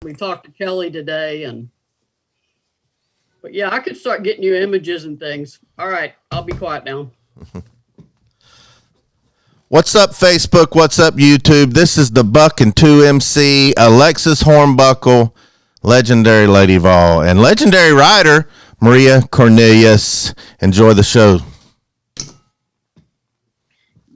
We talked to Kelly today, but yeah, I could start getting you images and things. All right, I'll be quiet now. What's up, Facebook? What's up, YouTube? This is the Buck and 2MC, Alexis Hornbuckle, legendary Lady Vol, and legendary writer, Maria Cornelius. Enjoy the show.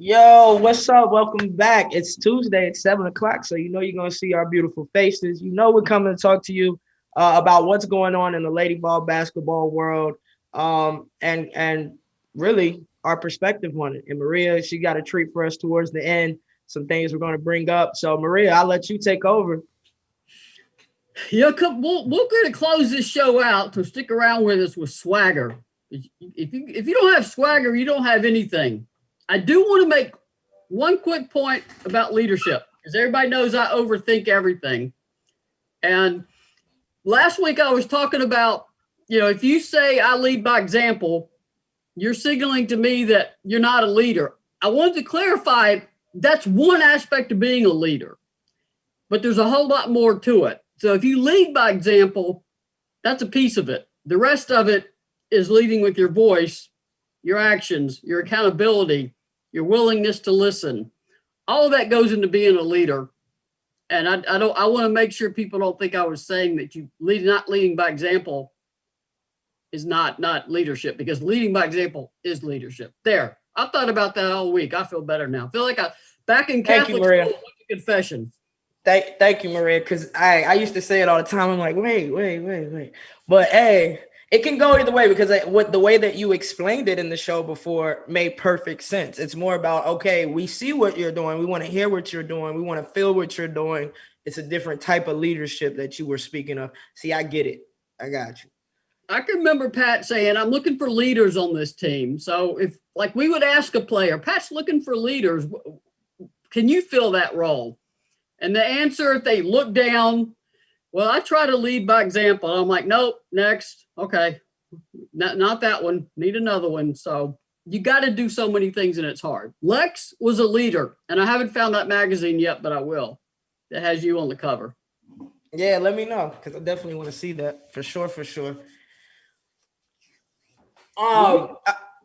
Yo, what's up? Welcome back. It's Tuesday at 7 o'clock, so you know you're going to see our beautiful faces. You know we're coming to talk to you about what's going on in the Lady Vol basketball world and really our perspective on it. And Maria, she got a treat for us towards the end, some things we're going to bring up. So, Maria, I'll let you take over. Yeah, we're going to close this show out, so stick around with us with swagger. If you don't have swagger, you don't have anything. I do want to make one quick point about leadership, because everybody knows I overthink everything. And last week I was talking about, if you say I lead by example, you're signaling to me that you're not a leader. I wanted to clarify that's one aspect of being a leader, but there's a whole lot more to it. So if you lead by example, that's a piece of it. The rest of it is leading with your voice, your actions, your accountability, your willingness to listen. All of that goes into being a leader. And I want to make sure people don't think I was saying that not leading by example is not leadership, because leading by example is leadership. There. I thought about that all week. I feel better now. I feel like back in Catholic school, went to confession. Thank you, Maria, because I used to say it all the time. I'm like, wait. But hey, it can go either way, because the way that you explained it in the show before made perfect sense. It's more about, okay, we see what you're doing. We want to hear what you're doing. We want to feel what you're doing. It's a different type of leadership that you were speaking of. See, I get it. I got you. I can remember Pat saying, I'm looking for leaders on this team. So if we would ask a player, Pat's looking for leaders, can you fill that role? And the answer, if they look down, well, I try to lead by example. I'm like, nope, next. Okay, not that one. Need another one. So you got to do so many things, and it's hard. Lex was a leader, and I haven't found that magazine yet, but I will. That has you on the cover. Yeah, let me know, because I definitely want to see that for sure.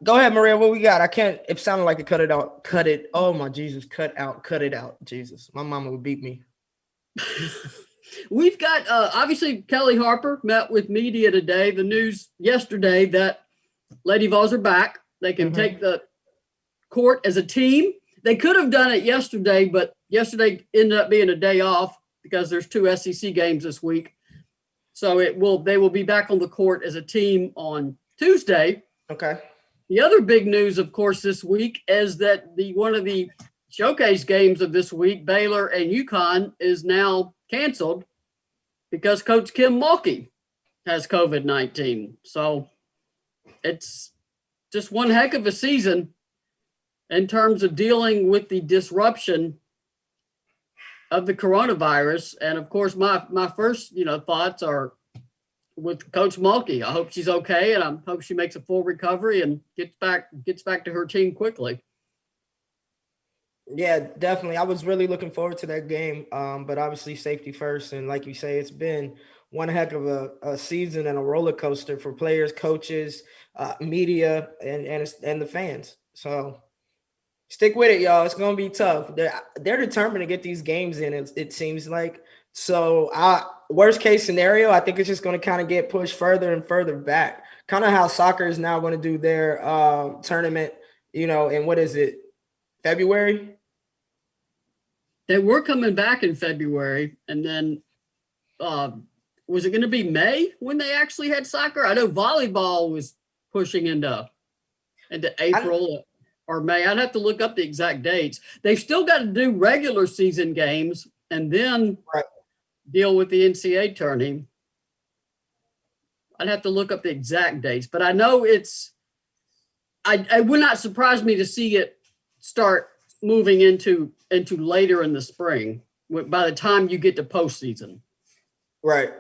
Go ahead, Maria. What we got? I can't. It sounded like it cut it out. Cut it. Oh my Jesus! Cut it out. Jesus, my mama would beat me. We've got obviously Kelly Harper met with media today. The news yesterday that Lady Vols are back. They can take the court as a team. They could have done it yesterday, but yesterday ended up being a day off because there's 2 SEC games this week. So they will be back on the court as a team on Tuesday. Okay. The other big news, of course, this week is that one of the showcase games of this week, Baylor and UConn, is now canceled because Coach Kim Mulkey has COVID-19. So it's just one heck of a season in terms of dealing with the disruption of the coronavirus. And of course, my first, thoughts are with Coach Mulkey. I hope she's okay, and I hope she makes a full recovery and gets back to her team quickly. Yeah, definitely. I was really looking forward to that game, but obviously safety first. And like you say, it's been one heck of a season and a roller coaster for players, coaches, media, and the fans. So stick with it, y'all. It's going to be tough. They're determined to get these games in, it seems like. So worst case scenario, I think it's just going to kind of get pushed further and further back. Kind of how soccer is now going to do their tournament, and what is it, February? They were coming back in February, and then was it going to be May when they actually had soccer? I know volleyball was pushing into April or May. I'd have to look up the exact dates. They've still got to do regular season games and then deal with the NCAA tourney. I'd have to look up the exact dates, but I know it would not surprise me to see it start moving into later in the spring by the time you get to postseason. Right.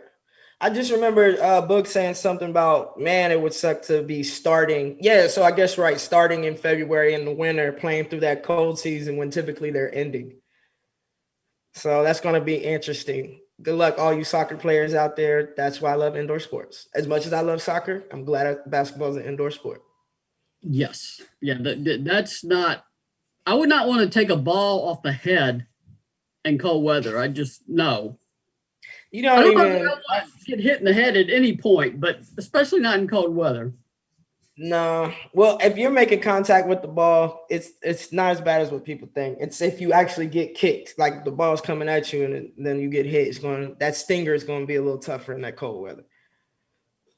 I just remember Book saying something about, man, it would suck to be starting. Yeah, so I guess, starting in February in the winter, playing through that cold season when typically they're ending. So that's going to be interesting. good luck, all you soccer players out there. That's why I love indoor sports. As much as I love soccer, I'm glad basketball is an indoor sport. Yes. Yeah. That's not, I would not want to take a ball off the head in cold weather. I just, no. You I don't don't know even. that I want to get hit in the head at any point, but especially not in cold weather. No. Well, if you're making contact with the ball, it's not as bad as what people think. It's if you actually get kicked, like the ball's coming at you and then you get hit, that stinger is going to be a little tougher in that cold weather.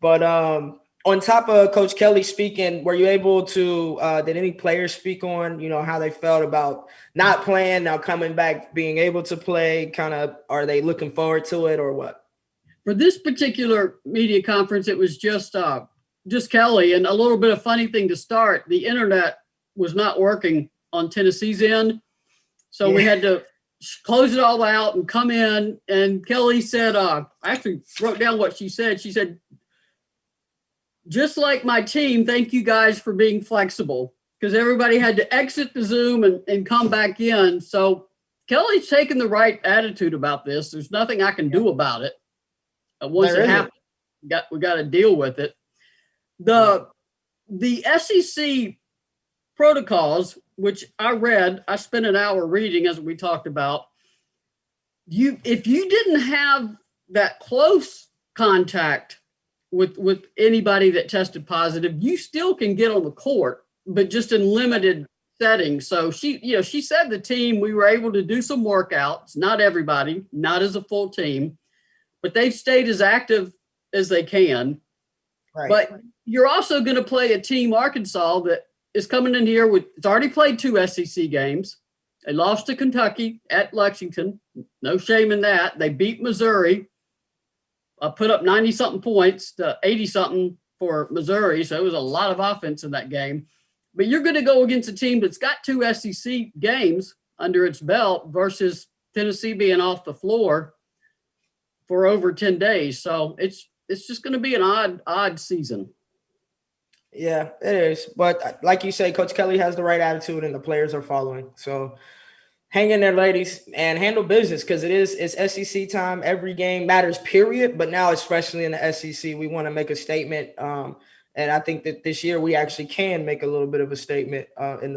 But on top of Coach Kelly speaking, were you able to did any players speak on, how they felt about not playing, now coming back, being able to play? Kind of, are they looking forward to it or what? For this particular media conference, it was just Kelly, and a little bit of funny thing to start. The internet was not working on Tennessee's end, so we had to close it all out and come in. And Kelly said, I actually wrote down what she said. She said, just like my team, thank you guys for being flexible, because everybody had to exit the Zoom and come back in. So Kelly's taking the right attitude about this. There's nothing I can do about it. Once it happens, we got to deal with it. The SEC protocols, which I read, I spent an hour reading, as we talked about. If you didn't have that close contact with anybody that tested positive, you still can get on the court, but just in limited settings. So she said the team, we were able to do some workouts, not everybody, not as a full team, but they've stayed as active as they can. Right. But you're also going to play a team, Arkansas, that is coming in here it's already played 2 SEC games. They lost to Kentucky at Lexington. No shame in that. They beat Missouri. Put up 90-something points to 80-something for Missouri. So it was a lot of offense in that game. But you're going to go against a team that's got 2 SEC games under its belt versus Tennessee being off the floor for over 10 days. So it's just going to be an odd season. Yeah, it is. But like you say, Coach Kelly has the right attitude and the players are following. So hang in there, ladies, and handle business, because it's SEC time. Every game matters, period. But now, especially in the SEC, we want to make a statement. And I think that this year we actually can make a little bit of a statement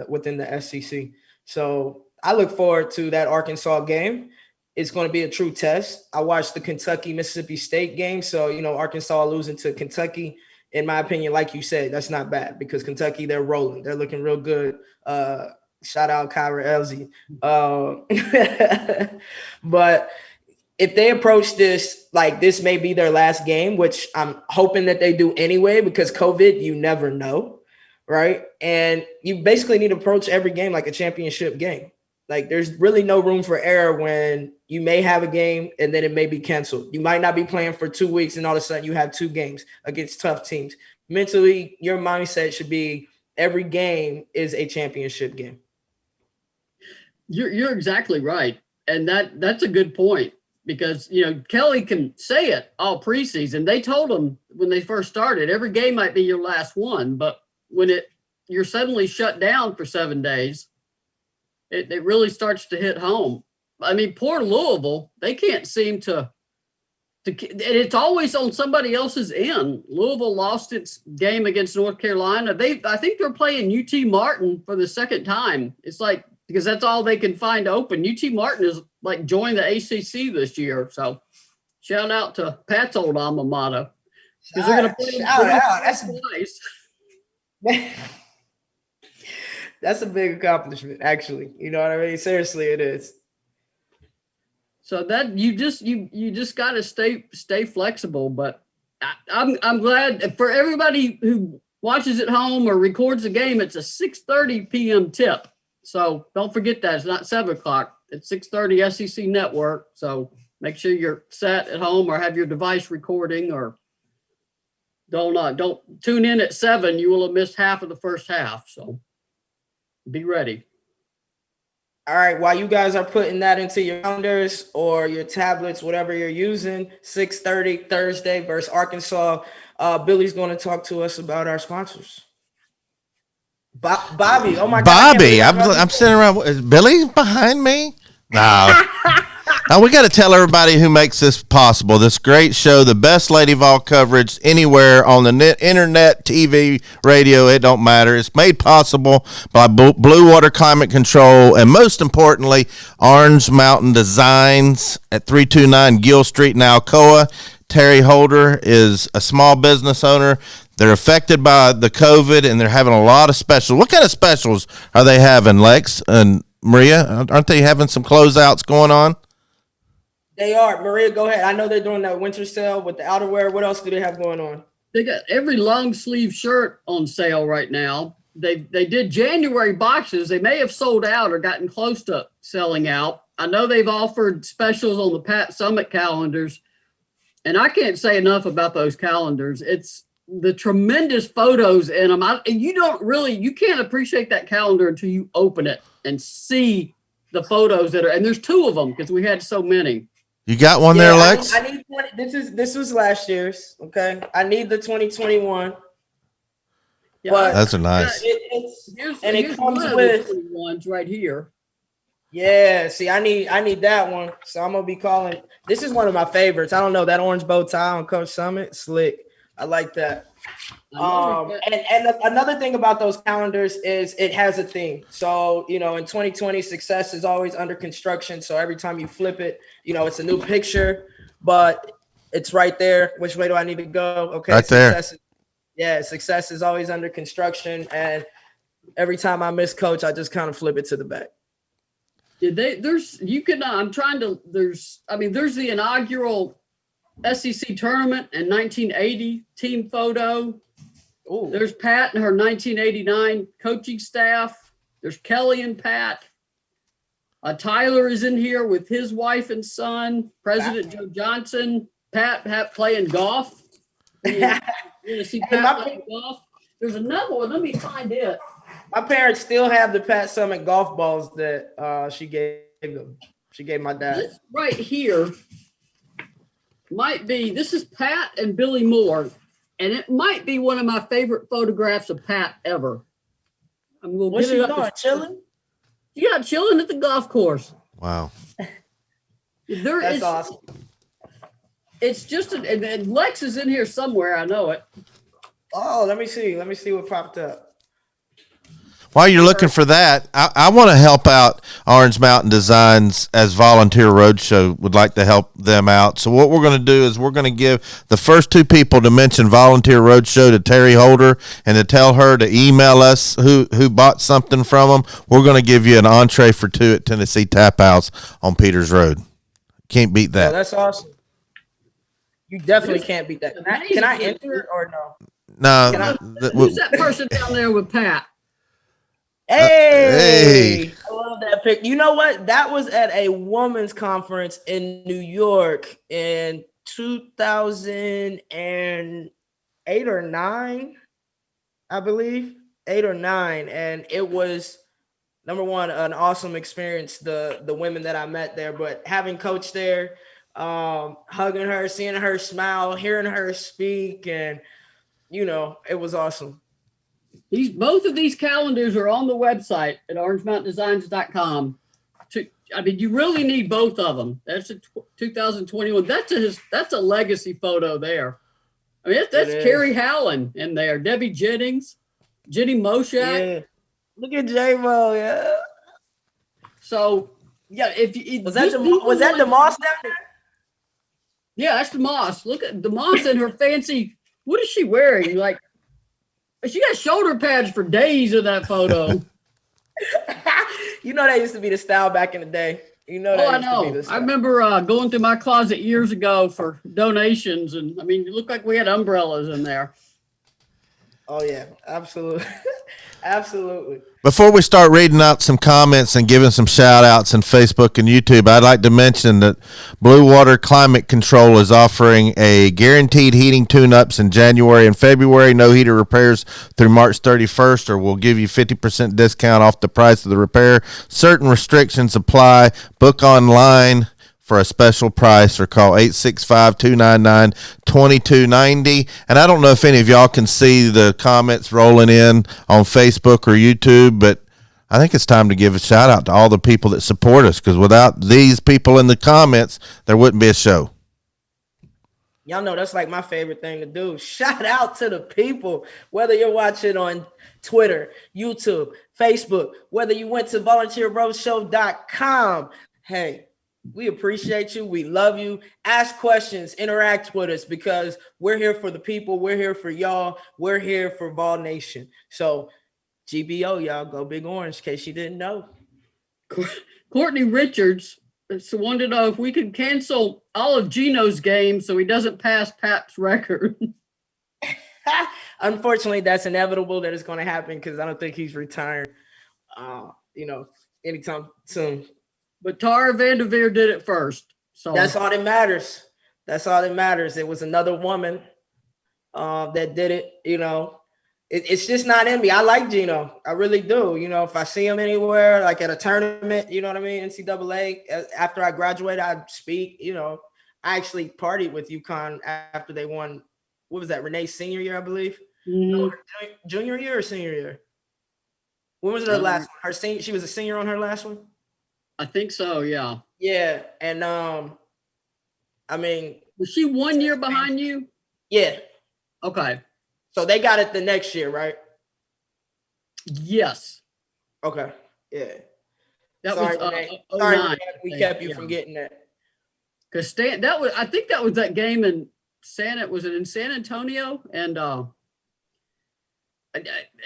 within the SEC. So I look forward to that Arkansas game. It's going to be a true test. I watched the Kentucky-Mississippi State game. So, Arkansas losing to Kentucky, in my opinion, like you said, that's not bad, because Kentucky, they're rolling. They're looking real good. Shout out Kyra Elsie. But if they approach this like this may be their last game, which I'm hoping that they do anyway, because COVID, you never know, right? And you basically need to approach every game like a championship game. Like, there's really no room for error when you may have a game and then it may be canceled. You might not be playing for 2 weeks and all of a sudden you have 2 games against tough teams. Mentally, your mindset should be every game is a championship game. You're exactly right. And that's a good point, because, Kelly can say it all preseason. They told him when they first started, every game might be your last one. But when you're suddenly shut down for 7 days, it really starts to hit home. I mean, poor Louisville, they can't seem to and it's always on somebody else's end. Louisville lost its game against North Carolina. I think they're playing UT Martin for the second time. It's like, because that's all they can find open. UT Martin is like joined the ACC this year. So shout out to Pat's old alma mater. Because they're going to play That's nice. That's a big accomplishment, actually. You know what I mean? Seriously, it is. So that you just got to stay flexible. But I'm glad for everybody who watches at home or records the game. It's a 6:30 p.m. tip. So don't forget that. It's not 7 o'clock. It's 6:30 SEC Network. So make sure you're set at home or have your device recording, or don't tune in at 7. You will have missed half of the first half. So be ready. All right. While you guys are putting that into your calendars or your tablets, whatever you're using, 6:30 Thursday versus Arkansas, Billy's going to talk to us about our sponsors. Bobby, oh my God. Bobby, I'm sitting around. Is Billy behind me? No. Now we got to tell everybody who makes this possible. This great show, the best Lady Vol coverage anywhere on the internet, TV, radio. It don't matter. It's made possible by Blue Water Climate Control, and most importantly, Orange Mountain Designs at 329 Gill Street in Alcoa. Terry Holder is a small business owner. They're affected by the COVID, and they're having a lot of specials. What kind of specials are they having, Lex and Maria? Aren't they having some closeouts going on? They are. Maria, go ahead. I know they're doing that winter sale with the outerwear. What else do they have going on? They got every long sleeve shirt on sale right now. They did January boxes. They may have sold out or gotten close to selling out. I know they've offered specials on the Pat Summit calendars, and I can't say enough about those calendars. It's the tremendous photos in them. You can't appreciate that calendar until you open it and see the photos that are, and there's 2 of them because we had so many. You got one there, Lex? I need 20. This was last year's. Okay, I need the 2021. Yeah, but those are nice. It comes with ones right here. Yeah, see, I need that one. So I'm gonna be calling. This is one of my favorites. I don't know, that orange bow tie on Coach Summit, slick. I like that. And another thing about those calendars is it has a theme. So, in 2020, success is always under construction. So every time you flip it, it's a new picture, but it's right there. Which way do I need to go? Okay. Right there. Success is always under construction. And every time I miss coach, I just kind of flip it to the back. Yeah, there's the inaugural SEC tournament in 1980 team photo. Ooh. There's Pat and her 1989 coaching staff. There's Kelly and Pat. Tyler is in here with his wife and son. President Joe Johnson. Pat playing golf. You're gonna see Pat playing golf. There's another one. Let me find it. My parents still have the Pat Summit golf balls that she gave them. She gave my dad. This right here this is Pat and Billy Moore, and it might be one of my favorite photographs of Pat ever. What's she doing? Chilling? Yeah, chilling at the golf course. Wow. That's awesome. It's just, and Lex is in here somewhere. I know it. Oh, let me see. Let me see what popped up. While you're looking for that, I want to help out Orange Mountain Designs as Volunteer Roadshow would like to help them out. So what we're going to do is we're going to give the first 2 people to mention Volunteer Roadshow to Terry Holder and to tell her to email us who bought something from them. We're going to give you an entree for 2 at Tennessee Tap House on Peters Road. Can't beat that. Oh, that's awesome. You definitely can't beat that. Can I enter or no? No. Who's that person down there with Pat? Hey, I love that pic. You know what? That was at a women's conference in New York in 2008 or 9, I believe. 8 or 9. And it was, number one, an awesome experience, the women that I met there. But having coach there, hugging her, seeing her smile, hearing her speak, and, it was awesome. Both of these calendars are on the website at orangemountaindesigns.com. You really need both of them. That's a 2021. That's a legacy photo there. I mean, that's Carrie Howland in there. Debbie Jennings, Jenny Moshak. Yeah. Look at J-Mo, yeah. So, yeah, was that DeMoss down there? Yeah, that's DeMoss. Look at DeMoss and her fancy. What is she wearing? Like, she got shoulder pads for days in that photo. That used to be the style back in the day. I know. I remember going through my closet years ago for donations, and it looked like we had umbrellas in there. Oh yeah, absolutely. Absolutely. Before we start reading out some comments and giving some shout outs on Facebook and YouTube, I'd like to mention that Blue Water Climate Control is offering a guaranteed heating tune-ups in January and February. No heater repairs through March 31st, or we'll give you 50% discount off the price of the repair. Certain restrictions apply. Book online for a special price, or call 865-299-2290. And I don't know if any of y'all can see the comments rolling in on Facebook or YouTube, but I think it's time to give a shout out to all the people that support us, because without these people in the comments, there wouldn't be a show. Y'all know that's like my favorite thing to do. Shout out to the people, whether you're watching on Twitter, YouTube, Facebook, whether you went to volunteerroadshow.com. Hey, we appreciate you. We love you. Ask questions, interact with us, because we're here for the people. We're here for y'all. We're here for Vol Nation. So GBO, y'all, go Big Orange, in case you didn't know. Courtney Richards wanted to know if we could cancel all of Gino's games so he doesn't pass Pap's record. Unfortunately, that's inevitable that it's going to happen, because I don't think he's retiring, anytime soon. But Tara Vanderveer did it first. So that's all that matters. That's all that matters. It was another woman that did it. It's just not in me. I like Gino. I really do. If I see him anywhere, like at a tournament, you know what I mean? NCAA, after I graduated, I'd speak. I actually partied with UConn after they won. What was that? Renee's senior year, I believe. Mm-hmm. No, junior year or senior year? When was her last one? She was a senior on her last one? I think so, yeah. Yeah. And was she 1 year behind you? Yeah. Okay. So they got it the next year, right? Yes. Okay. Yeah. That Sorry, was sorry, we kept you from getting that. Because I think that was that game in San Antonio? And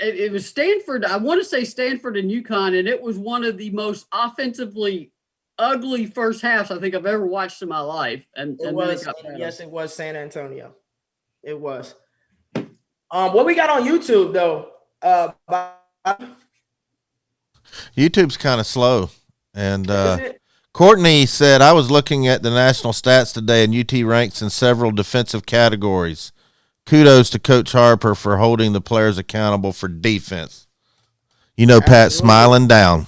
it was Stanford. I want to say Stanford and UConn, and it was one of the most offensively ugly first halves I think I've ever watched in my life. And it was San Antonio. It was. What we got on YouTube though? YouTube's kind of slow, and Courtney said, I was looking at the national stats today, and UT ranks in several defensive categories. Kudos to Coach Harper for holding the players accountable for defense. Pat smiling down.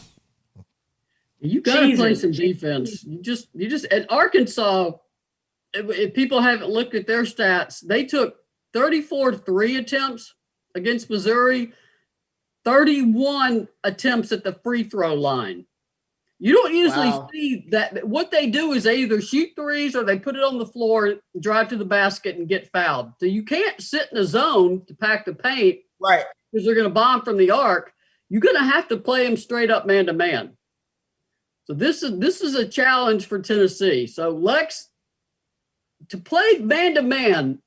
You got to play some defense. You just at Arkansas, if people haven't looked at their stats, they took 34 3 attempts against Missouri, 31 attempts at the free throw line. You don't usually see that. What they do is they either shoot threes or they put it on the floor, drive to the basket, and get fouled. So you can't sit in a zone to pack the paint, right? Because they're going to bomb from the arc. You're going to have to play them straight up man to man. So this is a challenge for Tennessee. So Lex, to play man to man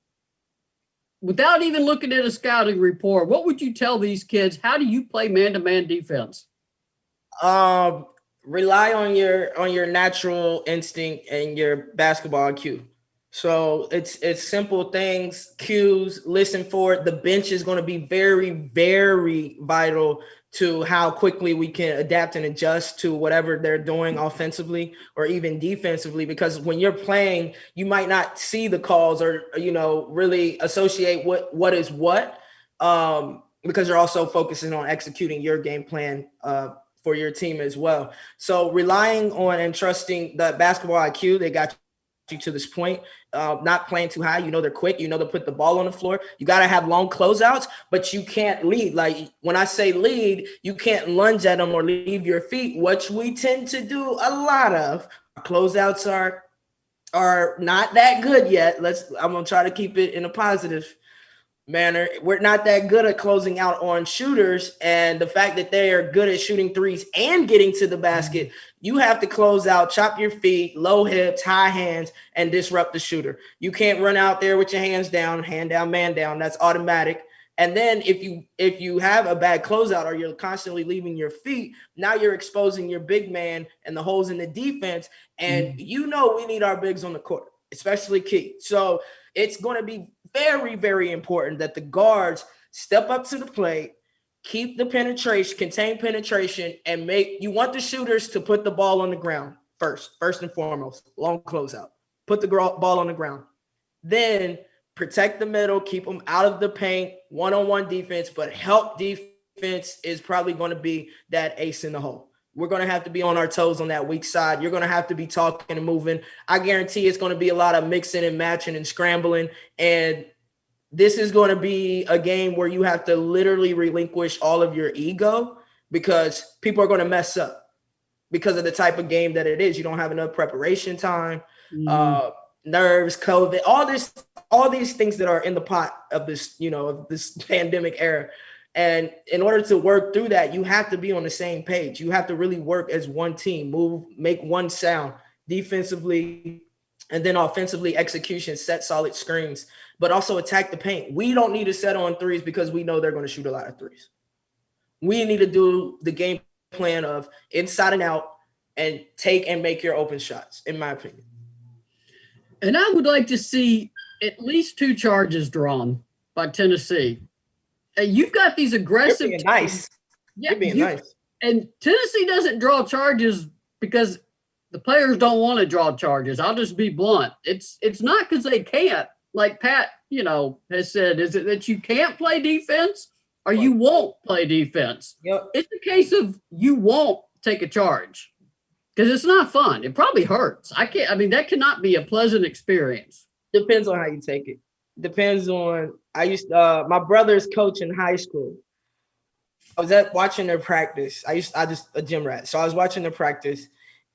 without even looking at a scouting report, what would you tell these kids? How do you play man to man defense? Rely on your natural instinct and your basketball IQ. So it's simple things, cues, listen for it. The bench is going to be very, very vital to how quickly we can adapt and adjust to whatever they're doing offensively or even defensively, because when you're playing, you might not see the calls or, really associate what is what, because you're also focusing on executing your game plan for your team as well. So relying on and trusting the basketball IQ, they got you to this point, not playing too high. They're quick. They'll put the ball on the floor. You got to have long closeouts, but you can't lead. Like when I say lead, you can't lunge at them or leave your feet, which we tend to do a lot of. Closeouts are not that good yet. I'm going to try to keep it in a positive manner. We're not that good at closing out on shooters, and the fact that they are good at shooting threes and getting to the basket, you have to close out, chop your feet, low hips, high hands, and disrupt the shooter. You can't run out there with your hands down, hand down, man down. That's automatic. And then if you have a bad closeout or you're constantly leaving your feet, now you're exposing your big man and the holes in the defense. And we need our bigs on the court, especially Key. So it's going to be very, very important that the guards step up to the plate, keep the penetration, contain penetration, and you want the shooters to put the ball on the ground first and foremost, long closeout. Put the ball on the ground. Then protect the middle, keep them out of the paint, one-on-one defense, but help defense is probably going to be that ace in the hole. We're going to have to be on our toes on that weak side. You're going to have to be talking and moving. I guarantee it's going to be a lot of mixing and matching and scrambling. And this is going to be a game where you have to literally relinquish all of your ego because people are going to mess up because of the type of game that it is. You don't have enough preparation time, nerves, COVID, all these things that are in the pot of this, of this pandemic era. And in order to work through that, you have to be on the same page. You have to really work as one team, make one sound defensively, and then offensively execution, set solid screens, but also attack the paint. We don't need to settle on threes because we know they're going to shoot a lot of threes. We need to do the game plan of inside and out and take and make your open shots, in my opinion. And I would like to see at least 2 charges drawn by Tennessee. You've got these aggressive. You're being nice. Yeah, You're being nice. And Tennessee doesn't draw charges because the players don't want to draw charges. I'll just be blunt. It's not because they can't. Like Pat, has said, is it that you can't play defense or you won't play defense? Yep. It's a case of you won't take a charge because it's not fun. It probably hurts. That cannot be a pleasant experience. Depends on how you take it. Depends on, my brother's coach in high school. I was watching their practice. I just a gym rat. So I was watching their practice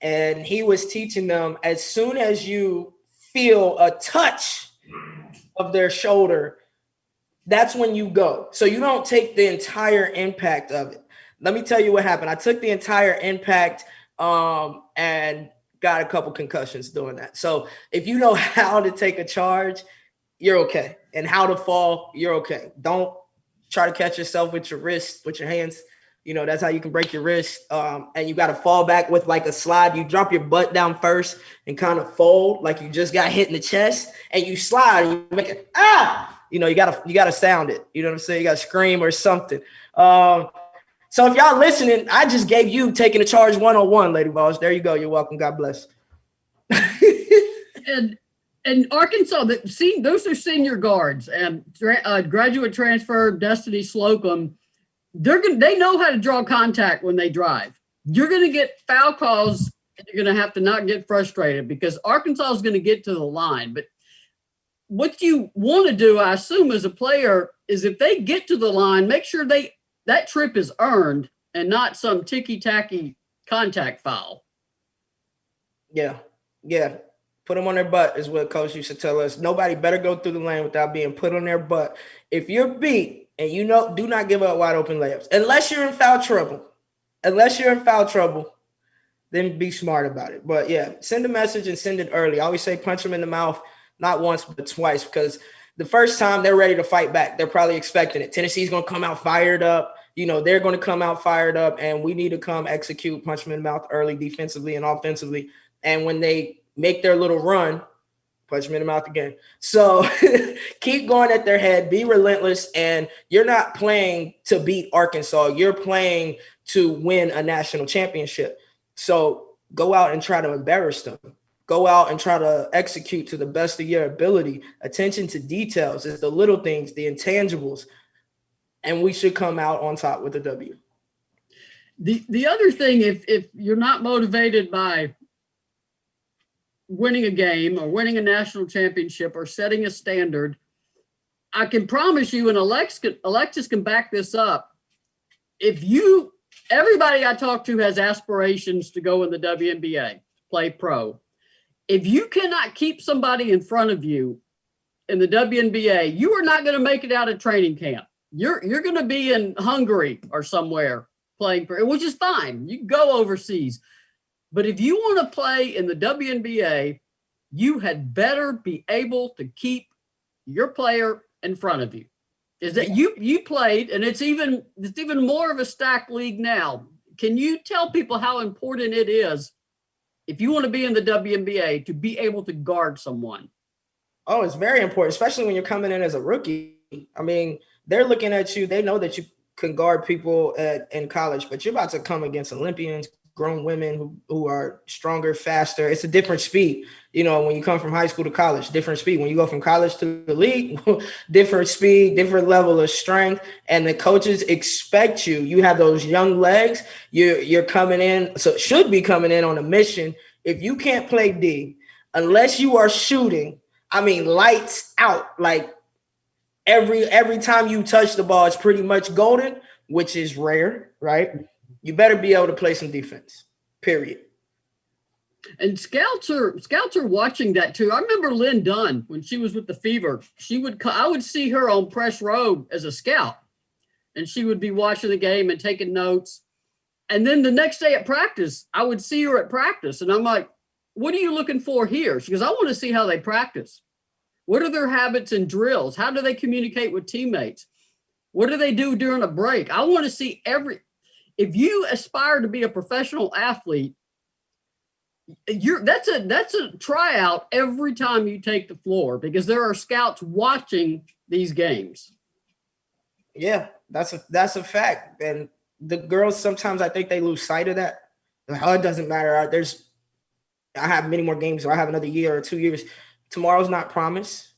and he was teaching them as soon as you feel a touch of their shoulder, that's when you go. So you don't take the entire impact of it. Let me tell you what happened. I took the entire impact and got a couple concussions doing that. So if you know how to take a charge, you're okay. And how to fall, you're okay. Don't try to catch yourself with your wrist, with your hands. That's how you can break your wrist. And you got to fall back with like a slide. You drop your butt down first and kind of fold like you just got hit in the chest, and you slide and you make it, you gotta sound it. You know what I'm saying? You gotta scream or something. So if y'all listening, I just gave you taking a charge 101, Lady Vols. There you go. You're welcome. God bless. And Arkansas, those are senior guards and graduate transfer Destiny Slocum. They know how to draw contact when they drive. You're going to get foul calls and you're going to have to not get frustrated because Arkansas is going to get to the line. But what you want to do, I assume, as a player is if they get to the line, make sure that trip is earned and not some ticky-tacky contact foul. Yeah. Put them on their butt is what Coach used to tell us. Nobody better go through the lane without being put on their butt. If you're beat, and do not give up wide open layups. Unless you're in foul trouble, then be smart about it. But yeah, send a message and send it early. I always say punch them in the mouth, not once, but twice, because the first time they're ready to fight back. They're probably expecting it. Tennessee's going to come out fired up. They're going to come out fired up, and we need to come execute, punch them in the mouth early defensively and offensively. And when they make their little run, punch them in the mouth again. So keep going at their head, be relentless, and you're not playing to beat Arkansas. You're playing to win a national championship. So go out and try to embarrass them. Go out and try to execute to the best of your ability. Attention to details is the little things, the intangibles, and we should come out on top with a W. The other thing, if you're not motivated by winning a game or winning a national championship or setting a standard, I can promise you, and Alexis can back this up, everybody I talk to has aspirations to go in the WNBA, play pro. If you cannot keep somebody in front of you in the WNBA, you are not going to make it out of training camp. You're going to be in Hungary or somewhere playing for, which is fine. You can go overseas. But if you want to play in the WNBA, you had better be able to keep your player in front of you. Is that you played, and it's even more of a stacked league now. Can you tell people how important it is if you want to be in the WNBA to be able to guard someone? Oh, it's very important, especially when you're coming in as a rookie. I mean, they're looking at you. They know that you can guard people in college, but you're about to come against Olympians, grown women who are stronger, faster. It's a different speed. When you come from high school to college, different speed. When you go from college to the league, different speed, different level of strength. And the coaches expect you. You have those young legs. You're coming in, so should be coming in on a mission. If you can't play D, unless you are shooting, lights out. Like every time you touch the ball, it's pretty much golden, which is rare, right? you better be able to play some defense, period. And scouts are watching that too. I remember Lynn Dunn when she was with the Fever. I would see her on press row as a scout, and she would be watching the game and taking notes. And then the next day at practice, I would see her at practice, and I'm like, "What are you looking for here?" She goes, "I want to see how they practice. What are their habits and drills? How do they communicate with teammates? What do they do during a break? I want to see if you aspire to be a professional athlete, that's a tryout every time you take the floor, because there are scouts watching these games." Yeah, that's a fact. And the girls, sometimes I think they lose sight of that. Like, oh, it doesn't matter. I have many more games, or I have another year or 2 years. Tomorrow's not promised.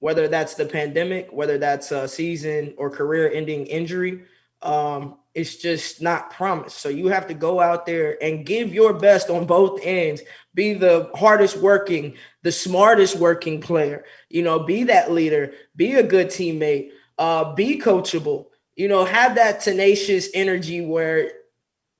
Whether that's the pandemic, whether that's a season or career-ending injury, it's just not promised. So you have to go out there and give your best on both ends. Be the hardest working, the smartest working player. Be that leader. Be a good teammate. Be coachable. Have that tenacious energy where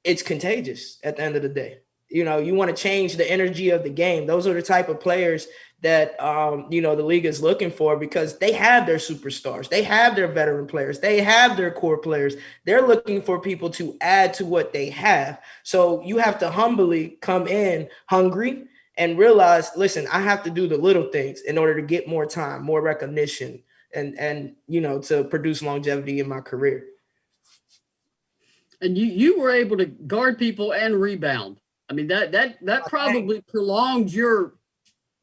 it's contagious at the end of the day. You want to change the energy of the game. Those are the type of players that, the league is looking for, because they have their superstars. They have their veteran players. They have their core players. They're looking for people to add to what they have. So you have to humbly come in hungry and realize, listen, I have to do the little things in order to get more time, more recognition, and to produce longevity in my career. And you were able to guard people and rebound. I mean, that probably prolonged your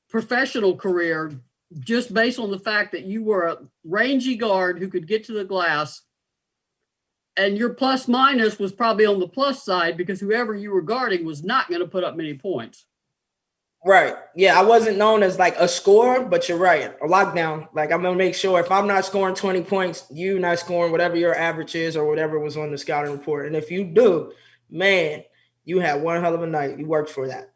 professional career, just based on the fact that you were a rangy guard who could get to the glass, and your plus minus was probably on the plus side, because whoever you were guarding was not going to put up many points. Right. Yeah, I wasn't known as like a scorer, but you're right. A lockdown. Like, I'm going to make sure if I'm not scoring 20 points, you not scoring whatever your average is or whatever was on the scouting report. And if you do, man, you had one hell of a night. You worked for that.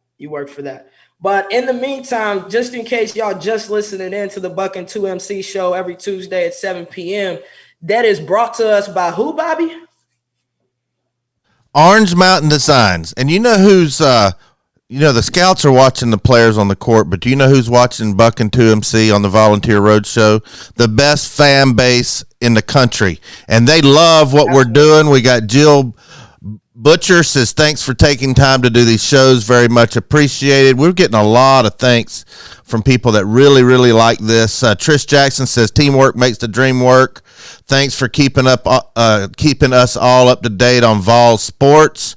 But in the meantime, just in case y'all just listening in to the Buck and 2MC show every Tuesday at 7 p.m., that is brought to us by who, Bobby? Orange Mountain Designs. And you know who's the scouts are watching the players on the court, but do you know who's watching Buck and 2MC on the Volunteer Roadshow? The best fan base in the country. And they love what we're doing. We got Jill Butcher says, thanks for taking time to do these shows. Very much appreciated. We're getting a lot of thanks from people that really, really like this. Trish Jackson says, teamwork makes the dream work. Thanks for keeping us all up to date on Vol sports.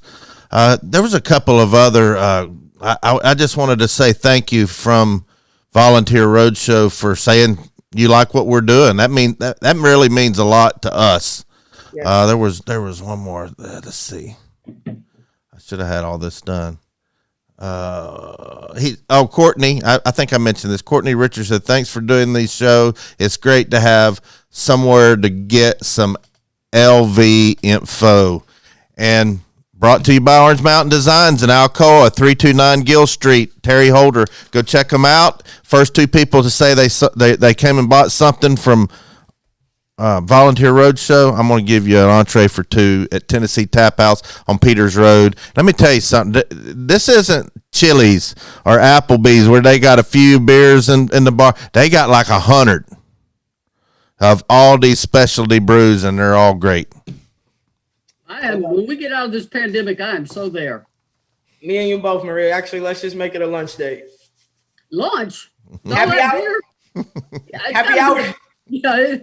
There was a couple of other, I just wanted to say thank you from Volunteer Roadshow for saying you like what we're doing. That really means a lot to us. Yeah. There was one more. Let's see. I should have had all this done. Courtney, I think I mentioned this. Courtney Richards said, thanks for doing these shows. It's great to have somewhere to get some LV info. And brought to you by Orange Mountain Designs in Alcoa, 329 Gill Street. Terry Holder, go check them out. First two people to say they came and bought something from Volunteer Roadshow, I'm going to give you an entree for two at Tennessee Tap House on Peters Road. Let me tell you something. This isn't Chili's or Applebee's where they got a few beers in the bar. They got like 100 of all these specialty brews, and they're all great. When we get out of this pandemic, I am so there. Me and you both, Maria. Actually, let's just make it a lunch date. Lunch? Happy hour? Happy hour? Yeah.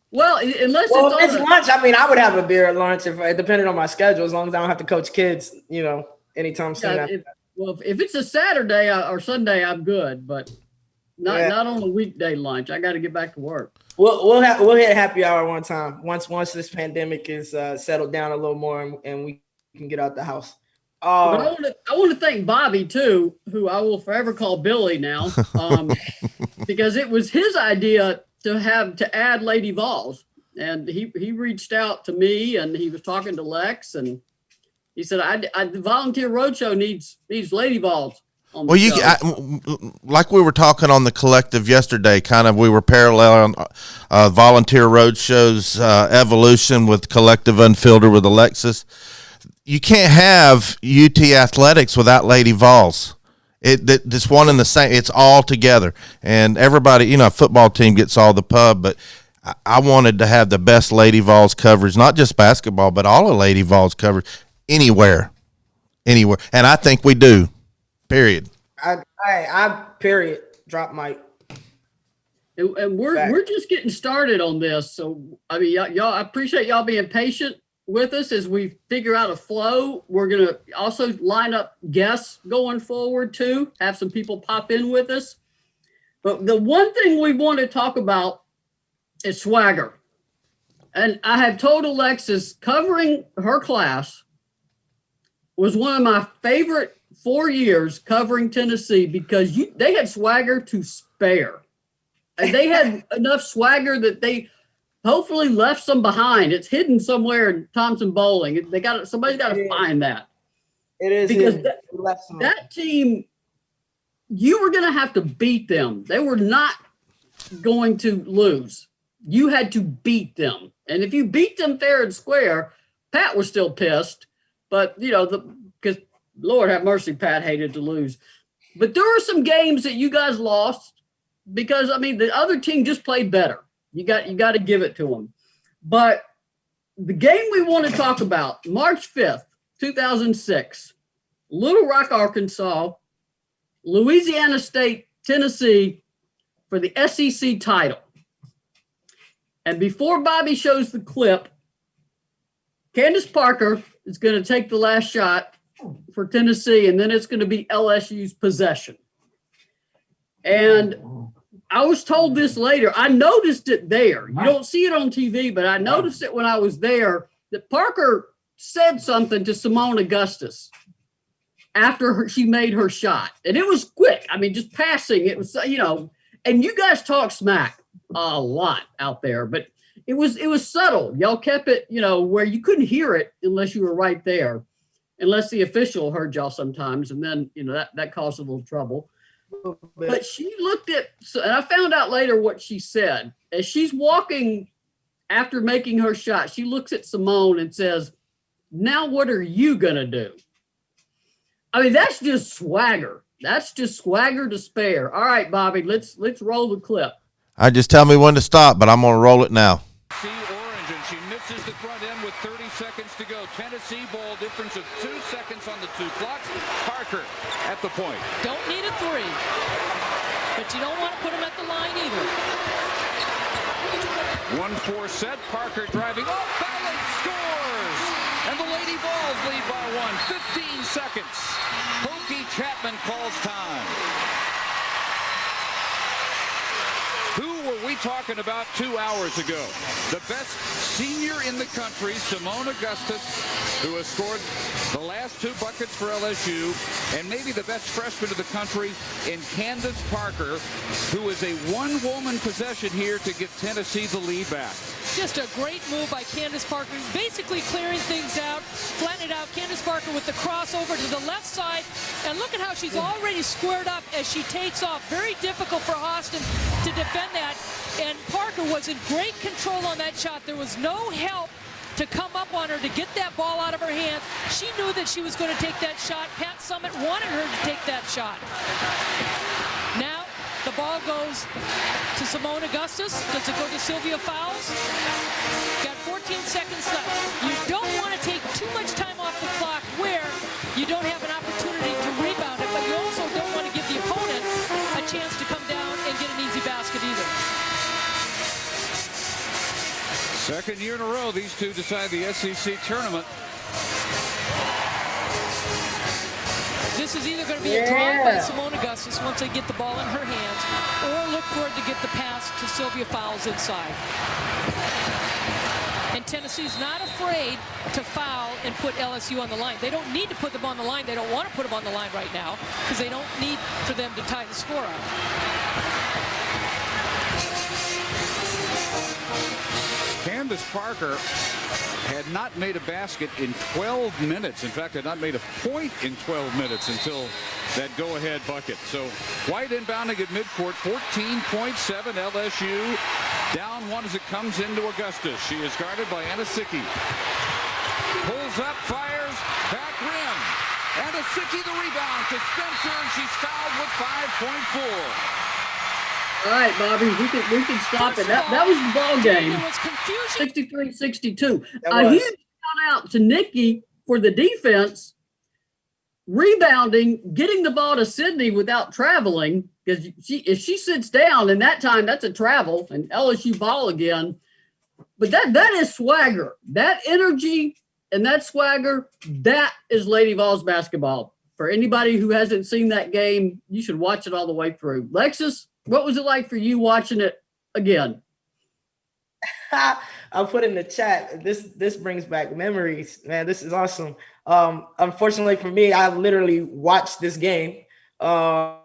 Well, unless it's lunch. I mean, I would have a beer at lunch depending on my schedule, as long as I don't have to coach kids, anytime soon. If it's a Saturday or Sunday, I'm good, but not on a weekday lunch. I got to get back to work. We'll hit happy hour one time once this pandemic is settled down a little more and we can get out the house. But I want to thank Bobby too, who I will forever call Billy now, because it was his idea to add Lady Vols, and he reached out to me and he was talking to Lex and he said, the Volunteer Roadshow needs Lady Vols. Like we were talking on the collective yesterday, we were paralleling Volunteer Roadshow's evolution with Collective Unfiltered with Alexis. you can't have UT athletics without Lady Vols. This one and the same. It's all together, and everybody, a football team gets all the pub, but I wanted to have the best Lady Vols coverage, not just basketball, but all of Lady Vols coverage anywhere, and I think we do. Period. I period. Drop mic. And we're just getting started on this, so I mean, y'all, I appreciate y'all being patient with us as we figure out a flow. We're going to also line up guests going forward too, have some people pop in with us. But the one thing we want to talk about is swagger. And I have told Alexis, covering her class was one of my favorite 4 years covering Tennessee, because they had swagger to spare. And they had enough swagger that they hopefully left some behind. It's hidden somewhere in Thompson Bowling. Somebody's got to find that. It is, because that team, you were going to have to beat them. They were not going to lose. You had to beat them. And if you beat them fair and square, Pat was still pissed. But, because Lord have mercy, Pat hated to lose. But there were some games that you guys lost because, I mean, the other team just played better. You got to give it to them. But the game we want to talk about, March 5th, 2006, Little Rock, Arkansas, Louisiana State, Tennessee, for the SEC title. And before Bobby shows the clip, Candace Parker is going to take the last shot for Tennessee, and then it's going to be LSU's possession. And I was told this later. I noticed it there. You don't see it on TV, but I noticed it when I was there, that Parker said something to Simone Augustus after she made her shot. And it was quick. I mean, just passing. It was, and you guys talk smack a lot out there, but it was subtle. Y'all kept it, where you couldn't hear it unless you were right there, unless the official heard y'all sometimes. And then, that caused a little trouble. But she looked at, and I found out later what she said. As she's walking after making her shot, she looks at Simone and says, "Now what are you going to do?" I mean, that's just swagger. That's just swagger to spare. All right, Bobby, let's roll the clip. I just tell me when to stop, but I'm going to roll it now. See orange, and she misses the front end with 30 seconds to go. Tennessee ball difference of 2 seconds on the two clocks. Parker at the point. Don't need a three, but you don't want to put them at the line either. 1-4 set. Parker driving. Oh, Ballard scores! And the Lady Vols lead by 1. 15 seconds. Pokey Chapman calls time. Who were we talking about 2 hours ago? The best senior in the country, Simone Augustus, who has scored the last 2 buckets for LSU, and maybe the best freshman of the country in Candace Parker, who is a one-woman possession here to get Tennessee the lead back. Just a great move by Candace Parker, basically clearing things out, flattening it out. Candace Parker with the crossover to the left side, and look at how she's already squared up as she takes off. Very difficult for Austin to defend that, and Parker was in great control on that shot. There was no help to come up on her to get that ball out of her hands. She knew that she was going to take that shot. Pat Summitt wanted her to take that shot. Now the ball goes to Simone Augustus. Does it go to Sylvia Fowles? Got 14 seconds left. You don't want to take too much time off the clock where you don't have an opportunity to rebound it, but you also don't want to give the opponent a chance to come down and get an easy basket either. Second year in a row, these two decide the SEC tournament. This is either going to be a drive by Simone Augustus once they get the ball in her hands, or look for it to get the pass to Sylvia Fowles inside. And Tennessee's not afraid to foul and put LSU on the line. They don't need to put them on the line. They don't want to put them on the line right now because they don't need for them to tie the score up. Candace Parker had not made a basket in 12 minutes. In fact, had not made a point in 12 minutes until that go-ahead bucket. So White inbounding at midcourt, 14.7 LSU. Down one as it comes into Augustus. She is guarded by Anasicki. Pulls up, fires, back rim. And Asicki the rebound to Spencer, and she's fouled with 5.4. All right, Bobby, we can stop it. That was the ball game. There was confusion. 63-62. A huge shout out to Nikki for the defense, rebounding, getting the ball to Sydney without traveling. Because if she sits down in that time, that's a travel and LSU ball again. But that is swagger. That energy and that swagger, that is Lady Vols basketball. For anybody who hasn't seen that game, you should watch it all the way through. Lexus, what was it like for you watching it again? I'll put in the chat. This brings back memories, man. This is awesome. Unfortunately for me, I literally watched this game. I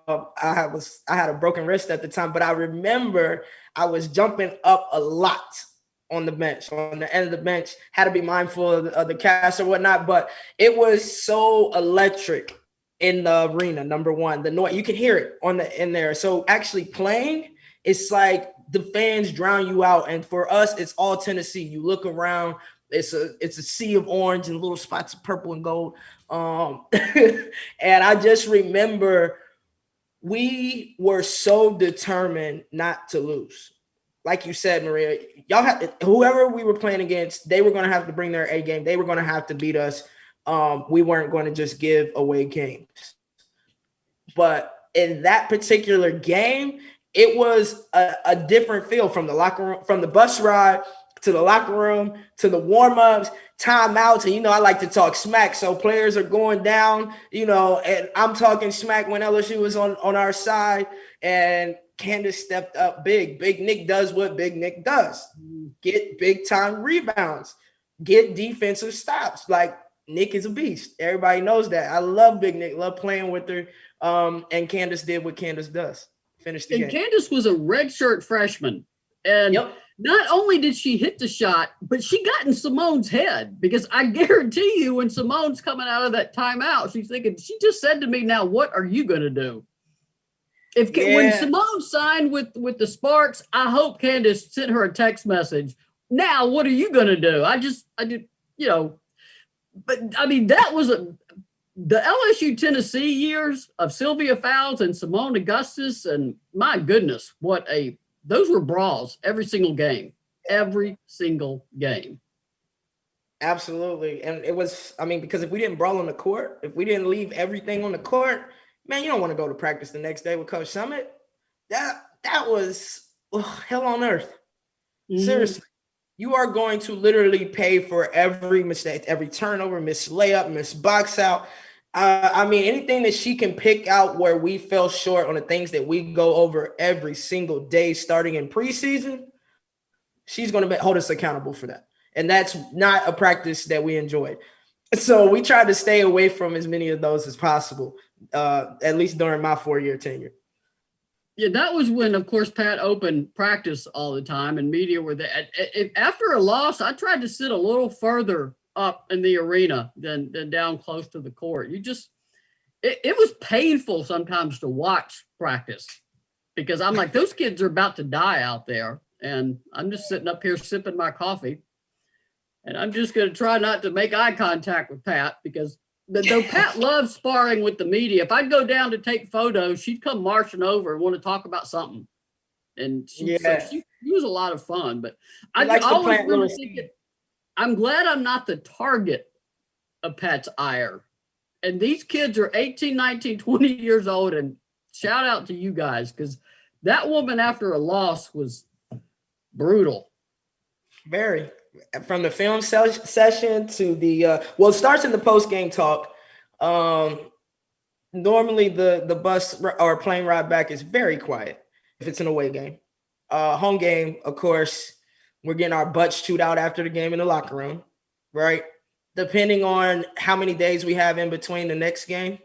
had a broken wrist at the time, but I remember I was jumping up a lot on the bench, on the end of the bench. Had to be mindful of the cast or whatnot, but it was so electric in the arena. Number one, the noise, you can hear it in there. So actually playing, it's like the fans drown you out. And for us, it's all Tennessee. You look around, it's a sea of orange and little spots of purple and gold. And I just remember we were so determined not to lose. Like you said, Maria, whoever we were playing against, they were going to have to bring their A game. They were going to have to beat us. We weren't going to just give away games. But in that particular game, it was a different feel from the locker room, from the bus ride to the locker room, to the warm-ups, timeouts. And, I like to talk smack. So players are going down, and I'm talking smack when LSU was on our side. And Candace stepped up big. Big Nick does what Big Nick does. Get big-time rebounds. Get defensive stops. Like, Nick is a beast. Everybody knows that. I love Big Nick. Love playing with her. And Candace did what Candace does. Finished the game. And Candace was a redshirt freshman. And not only did she hit the shot, but she got in Simone's head, because I guarantee you when Simone's coming out of that timeout, she's thinking, she just said to me, now what are you going to do? When Simone signed with the Sparks, I hope Candace sent her a text message. Now, what are you going to do? I did, but I mean, that was the LSU Tennessee years of Sylvia Fowles and Simone Augustus. And my goodness, those were brawls every single game. Absolutely. And it was, because if we didn't brawl on the court, if we didn't leave everything on the court, man, you don't want to go to practice the next day with Coach Summit. That was hell on earth. Mm-hmm. Seriously. You are going to literally pay for every mistake, every turnover, miss layup, miss box out. Anything that she can pick out where we fell short on the things that we go over every single day starting in preseason, she's going to hold us accountable for that. And that's not a practice that we enjoyed. So we tried to stay away from as many of those as possible, at least during my 4-year tenure. Yeah, that was when, of course, Pat opened practice all the time and media were there. After a loss, I tried to sit a little further up in the arena than down close to the court. It was painful sometimes to watch practice, because I'm like, those kids are about to die out there. And I'm just sitting up here sipping my coffee. And I'm just going to try not to make eye contact with Pat, because though Pat loves sparring with the media, if I'd go down to take photos, she'd come marching over and want to talk about something. And she was a lot of fun. But I always remember thinking, I'm glad I'm not the target of Pat's ire. And these kids are 18, 19, 20 years old. And shout out to you guys, because that woman after a loss was brutal. Very. From the film session to the it starts in the post-game talk. Normally the bus or plane ride back is very quiet if it's an away game. Home game, of course, we're getting our butts chewed out after the game in the locker room, right? Depending on how many days we have in between the next game,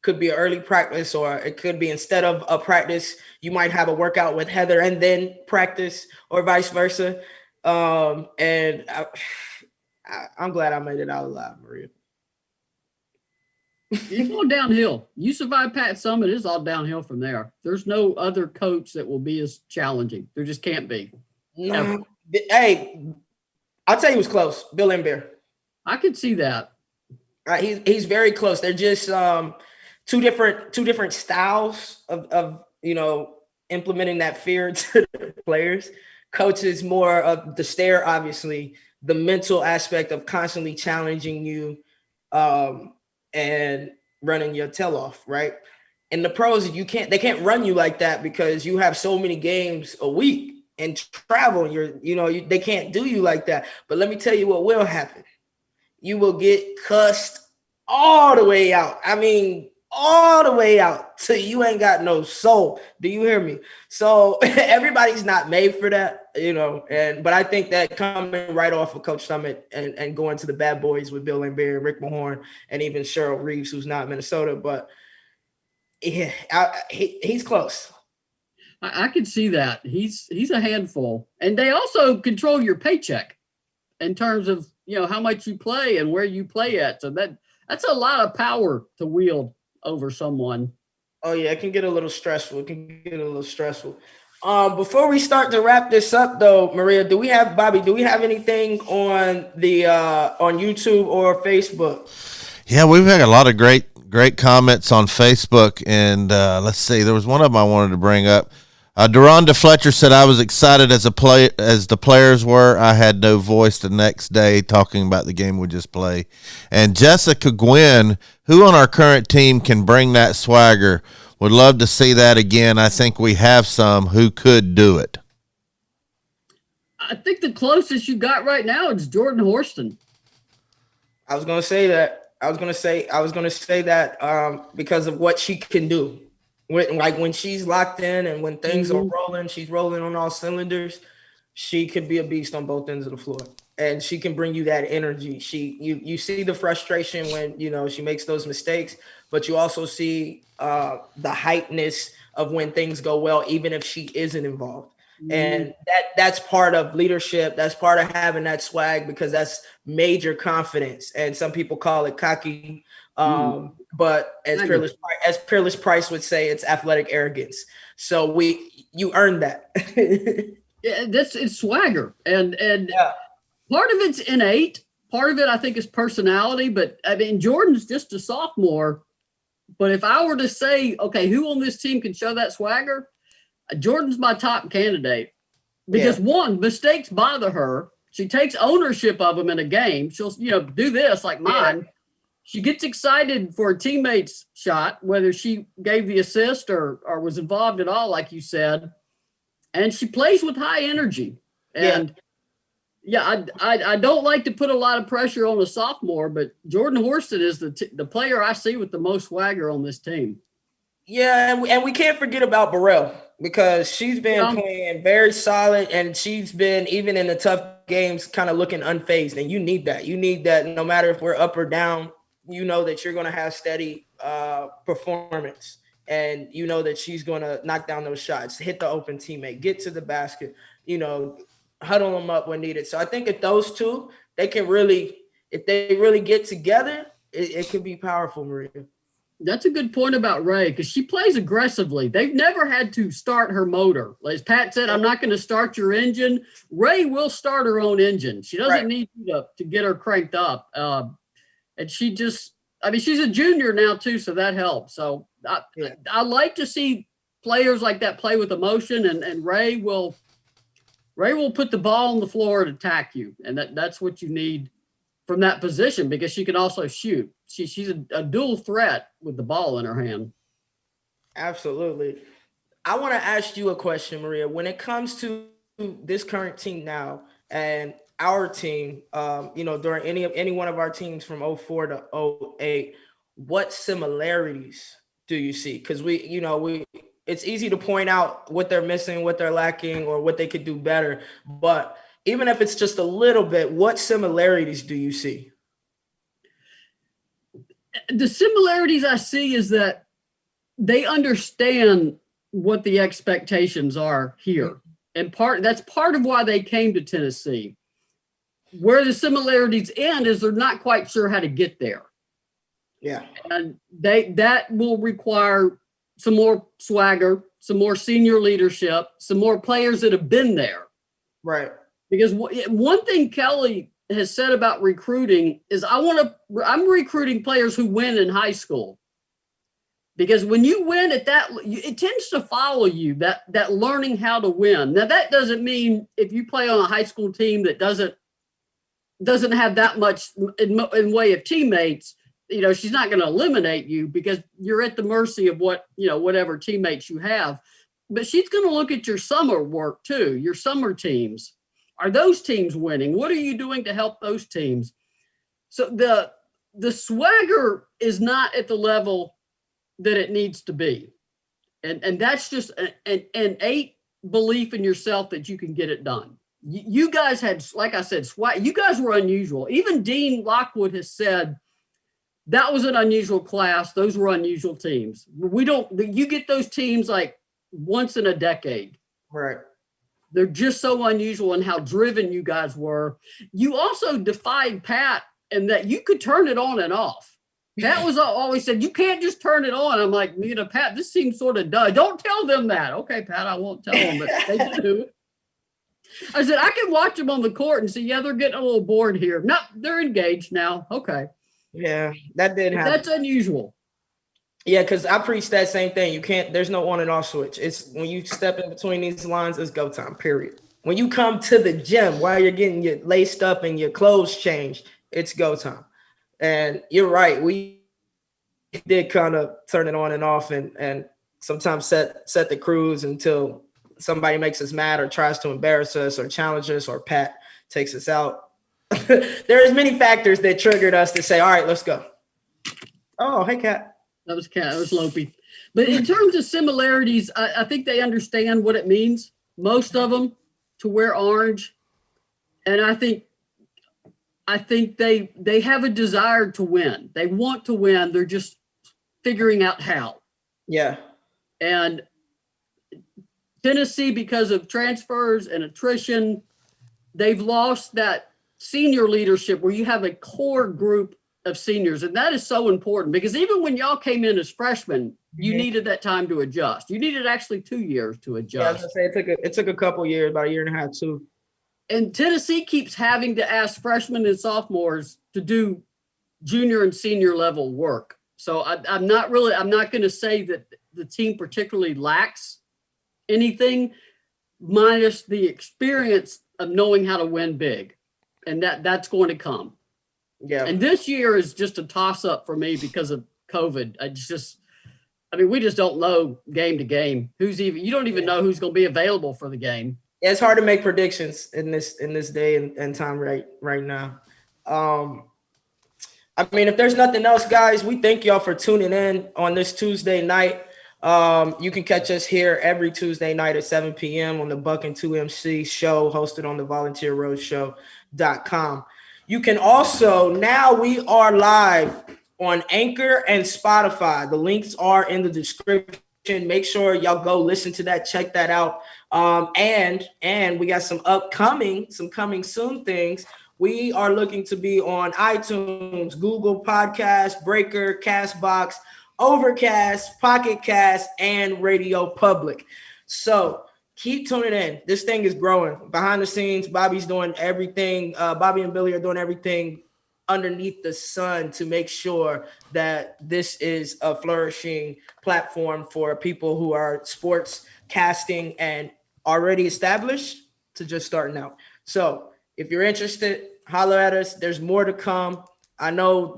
could be an early practice, or it could be, instead of a practice, you might have a workout with Heather and then practice, or vice versa. And I'm glad I made it out alive, Maria. It's all downhill. You survive Pat Summit, it's all downhill from there. There's no other coach that will be as challenging. There just can't be. No. Hey, I'll tell you who's close. Bill Embiid. I could see that. He's very close. They're just two different styles of implementing that fear to the players. Coach is more of the stare, obviously, the mental aspect of constantly challenging you and running your tail off, right? And the pros, they can't run you like that because you have so many games a week and travel. They can't do you like that. But let me tell you what will happen. You will get cussed all the way out. I mean, all the way out till you ain't got no soul. Do you hear me? So everybody's not made for that, but I think that coming right off of Coach Summit and going to the bad boys with Bill Laimbeer, Rick Mahorn, and even Cheryl Reeves, who's not Minnesota, but yeah, he's close. I could see that. He's a handful. And they also control your paycheck in terms of, how much you play and where you play at. So that's a lot of power to wield over someone. Oh yeah, it can get a little stressful. Before we start to wrap this up though, Maria, do we have anything on the on YouTube or Facebook? Yeah, we've had a lot of great comments on Facebook, and let's see, there was one of them I wanted to bring up. Deronda Fletcher said, I was excited as the players were. I had no voice the next day talking about the game we just played. And Jessica Gwynn, who on our current team can bring that swagger, would love to see that again. I think we have some who could do it. I think the closest you got right now is Jordan Horston. I was going to say that because of what she can do. When she's locked in and when things are rolling, she's rolling on all cylinders. She could be a beast on both ends of the floor, and she can bring you that energy. You see the frustration when she makes those mistakes, but you also see the hypeness of when things go well, even if she isn't involved. And that's part of leadership. That's part of having that swag, because that's major confidence. And some people call it cocky. But as Peerless Price would say, it's athletic arrogance. So you earned that. Yeah, it's swagger. And part of it's innate. Part of it, I think, is personality. But I mean, Jordan's just a sophomore. But if I were to say, okay, who on this team can show that swagger? Jordan's my top candidate, because one, mistakes bother her. She takes ownership of them in a game. She'll, do this like mine. Yeah. She gets excited for a teammate's shot, whether she gave the assist or was involved at all, like you said. And she plays with high energy. And I don't like to put a lot of pressure on a sophomore, but Jordan Horston is the player I see with the most swagger on this team. Yeah, and we can't forget about Burrell, because she's been playing very solid, and she's been, even in the tough games, kind of looking unfazed. And you need that. You need that no matter if we're up or down. You know that you're going to have steady performance, and you know that she's going to knock down those shots, hit the open teammate, get to the basket, huddle them up when needed. So I think if those two, if they really get together, it could be powerful, Maria. That's a good point about Ray, because she plays aggressively. They've never had to start her motor. As Pat said, I'm not going to start your engine. Ray will start her own engine. She doesn't need you to get her cranked up. And she's a junior now too, so that helps. So I like to see players like that play with emotion, and Ray will put the ball on the floor and attack you. And that's what you need from that position, because she can also shoot. She's a dual threat with the ball in her hand. Absolutely. I want to ask you a question, Maria. When it comes to this current team now and our team, during any one of our teams from 04 to 08, what similarities do you see? Because it's easy to point out what they're missing, what they're lacking, or what they could do better. But even if it's just a little bit, what similarities do you see? The similarities I see is that they understand what the expectations are here. And that's part of why they came to Tennessee. Where the similarities end is they're not quite sure how to get there. Yeah. And that will require some more swagger, some more senior leadership, some more players that have been there. Right. Because one thing Kelly has said about recruiting is I'm recruiting players who win in high school. Because when you win at that, it tends to follow you, that learning how to win. Now, that doesn't mean if you play on a high school team that doesn't have that much in way of teammates, she's not going to eliminate you because you're at the mercy of whatever teammates you have. But she's going to look at your summer work too, your summer teams. Are those teams winning? What are you doing to help those teams? So the swagger is not at the level that it needs to be. And that's just an innate belief in yourself that you can get it done. You guys had, like I said, swag. You guys were unusual. Even Dean Lockwood has said that was an unusual class. Those were unusual teams. You get those teams like once in a decade. Right. They're just so unusual in how driven you guys were. You also defied Pat in that you could turn it on and off. Pat was always said, you can't just turn it on. I'm like, Pat, this seems sort of dumb. Don't tell them that. Okay, Pat, I won't tell them, but they do. I said, I can watch them on the court and see, yeah, they're getting a little bored here. No, they're engaged now. Okay. Yeah, that did happen. That's unusual. Yeah, because I preach that same thing. There's no on and off switch. It's when you step in between these lines, it's go time, period. When you come to the gym while you're getting your laced up and your clothes changed, it's go time. And you're right. We did kind of turn it on and off and sometimes set the cruise until somebody makes us mad or tries to embarrass us or challenge us or Pat takes us out. There's many factors that triggered us to say, all right, let's go. Oh, hey, Kat. That was Kat. That was Lopi. But in terms of similarities, I think they understand what it means, most of them, to wear orange. And I think they have a desire to win. They want to win. They're just figuring out how. Yeah. And Tennessee, because of transfers and attrition, they've lost that senior leadership where you have a core group of seniors. And that is so important because even when y'all came in as freshmen, you needed that time to adjust. You needed actually 2 years to adjust. Yeah, I was gonna say it took a couple years, about a year and a half too. And Tennessee keeps having to ask freshmen and sophomores to do junior and senior level work. So I'm not going to say that the team particularly lacks anything minus the experience of knowing how to win big. And that's going to come. Yeah. And this year is just a toss up for me because of COVID. We just don't know game to game you don't even know who's going to be available for the game. Yeah, it's hard to make predictions in this day and time right now. If there's nothing else, guys, we thank y'all for tuning in on this Tuesday night. You can catch us here every Tuesday night at 7 p.m. on the Buck and 2MC show hosted on the volunteerroadshow.com. You can also, now we are live on Anchor and Spotify. The links are in the description. Make sure y'all go listen to that, check that out. And we got some coming soon things. We are looking to be on iTunes, Google Podcasts, Breaker, Castbox, Overcast, Pocket Cast, and Radio Public. So keep tuning in. This thing is growing. Behind the scenes, Bobby's doing everything. Bobby and Billy are doing everything underneath the sun to make sure that this is a flourishing platform for people who are sports casting and already established to just starting out. So if you're interested, holler at us. There's more to come. I know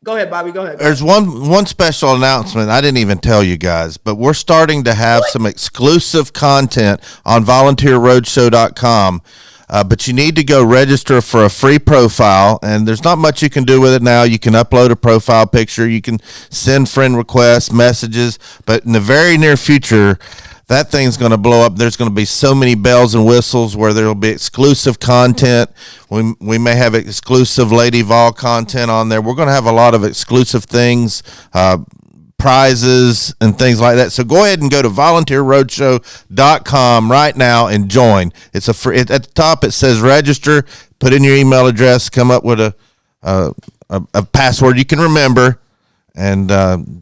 go ahead, Bobby, go ahead. There's one special announcement I didn't even tell you guys, but we're starting to have some exclusive content on volunteerroadshow.com. But you need to go register for a free profile, and there's not much you can do with it now. You can upload a profile picture, you can send friend requests, messages, but in the very near future, that thing's going to blow up. There's going to be so many bells and whistles where there will be exclusive content. We may have exclusive Lady Vol content on there. We're going to have a lot of exclusive things, prizes and things like that. So go ahead and go to volunteerroadshow.com right now and join. It's a free. At the top it says register. Put in your email address. Come up with a password you can remember, and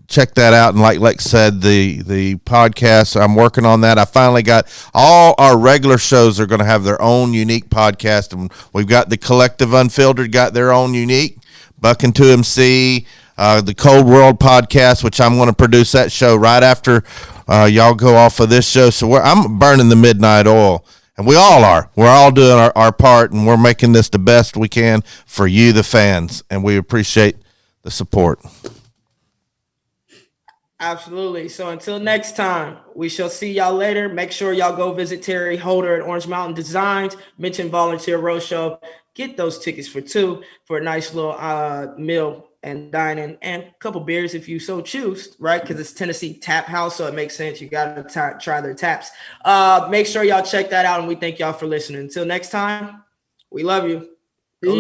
check that out. And like Lex said, the podcast, I'm working on that. I finally got all our regular shows are going to have their own unique podcast, and we've got the Collective Unfiltered got their own unique. Buck and 2MC, the Cold World podcast, which I'm going to produce that show right after y'all go off of this show. So I'm burning the midnight oil. And we all are. We're all doing our part, and we're making this the best we can for you, the fans. And we appreciate the support. Absolutely. So until next time, we shall see y'all later. Make sure y'all go visit Terry Holder at Orange Mountain Designs. Mention Volunteer Roadshow. Get those tickets for two for a nice little meal and dining and a couple beers if you so choose, right? Because it's Tennessee Tap House, so it makes sense. You got to try their taps. Make sure y'all check that out, and we thank y'all for listening. Until next time, we love you. Go